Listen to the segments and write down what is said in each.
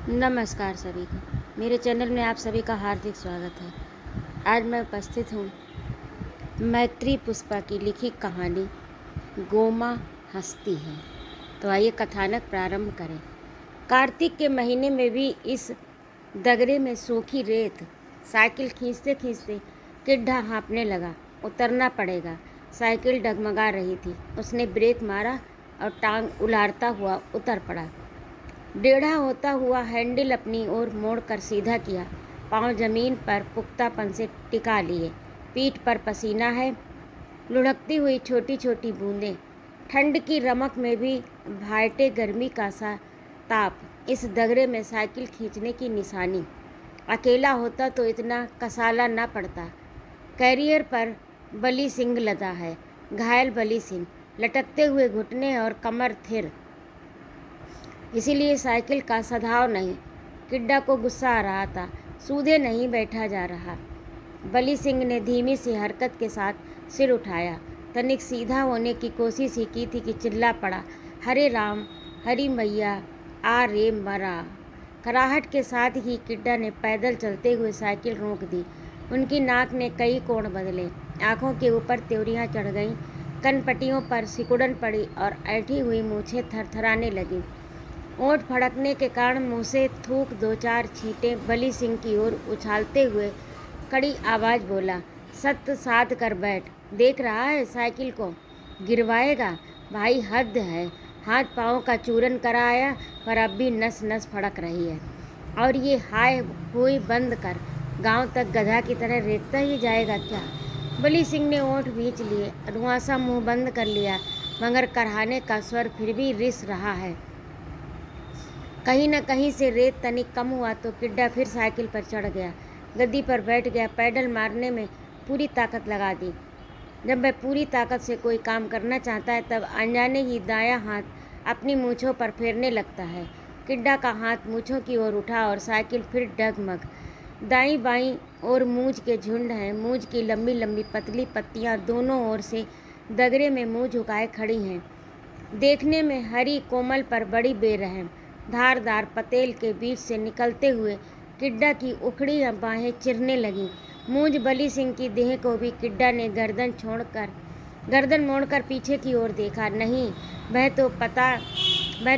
नमस्कार सभी को। मेरे चैनल में आप सभी का हार्दिक स्वागत है। आज मैं उपस्थित हूँ मैत्री पुष्पा की लिखी कहानी गोमा हंसती है। तो आइए कथानक प्रारंभ करें। कार्तिक के महीने में भी इस दगरे में सूखी रेत। साइकिल खींचते खींचते किड्ढा हाँफने लगा। उतरना पड़ेगा। साइकिल डगमगा रही थी। उसने ब्रेक मारा और टांग उलारता हुआ उतर पड़ा। टेढ़ा होता हुआ हैंडल अपनी ओर मोड़कर सीधा किया। पांव जमीन पर पुख्तापन से टिका लिए। पीठ पर पसीना है, लुढ़कती हुई छोटी छोटी बूंदें। ठंड की रमक में भी भाटे गर्मी का सा ताप। इस दगरे में साइकिल खींचने की निशानी। अकेला होता तो इतना कसाला न पड़ता। कैरियर पर बली सिंह लदा है। घायल बली सिंह, लटकते हुए घुटने और कमर थिर। इसीलिए साइकिल का सधाव नहीं। किड्डा को गुस्सा आ रहा था। सूधे नहीं बैठा जा रहा। बली सिंह ने धीमी सी हरकत के साथ सिर उठाया। तनिक सीधा होने की कोशिश ही की थी कि चिल्ला पड़ा, हरे राम, हरी मैया, आ रे मरा। कराहट के साथ ही किड्डा ने पैदल चलते हुए साइकिल रोक दी। उनकी नाक ने कई कोण बदले। आंखों के ऊपर त्योरियां चढ़ गईं। कनपटियों पर सिकुड़न पड़ी और ऐंठी हुई मूछें थरथराने लगीं। ओंठ फड़कने के कारण मुंह से थूक दो चार छींटें बली सिंह की ओर उछालते हुए कड़ी आवाज़ बोला, सत्य साध कर बैठ। देख रहा है साइकिल को गिरवाएगा? भाई हद है। हाथ पाँव का चूरन कराया पर अब भी नस नस फड़क रही है। और ये हाय हुई बंद कर। गांव तक गधा की तरह रेतता ही जाएगा क्या? बली सिंह ने ओंठ भींच लिए, रुआंसा मुंह बंद कर लिया, मगर करहाने का स्वर फिर भी रिस रहा है। कहीं न कहीं से रेत तनिक कम हुआ तो किड्डा फिर साइकिल पर चढ़ गया। गद्दी पर बैठ गया। पैडल मारने में पूरी ताकत लगा दी। जब वह पूरी ताकत से कोई काम करना चाहता है तब अनजाने ही दायां हाथ अपनी मूँछों पर फेरने लगता है। किड्डा का हाथ मूँछों की ओर उठा और साइकिल फिर डगमग। दाईं बाईं ओर मूंछ के झुंड हैं। मूंछ की लंबी लंबी पतली पत्तियां दोनों ओर से दगरे में मुँह झुकाए खड़ी हैं। देखने में हरी कोमल पर बड़ी बेरहम। धारदार पतेल के बीच से निकलते हुए किड्डा की उखड़ी बाहें चिरने लगीं। मूंज बली सिंह की देह को भी किड्डा ने गर्दन मोड़कर पीछे की ओर देखा। नहीं, वह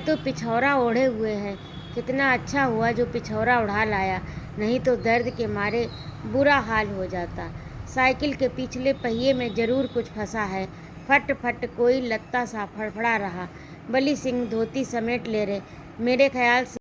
तो पिछौरा ओढ़े हुए है। कितना अच्छा हुआ जो पिछौरा उड़ा लाया, नहीं तो दर्द के मारे बुरा हाल हो जाता। साइकिल के पिछले पहिए में जरूर कुछ फंसा है। फट फट कोई लत्ता सा फड़फड़ा रहा। बली सिंह धोती समेट ले रहे। मेरे ख्याल से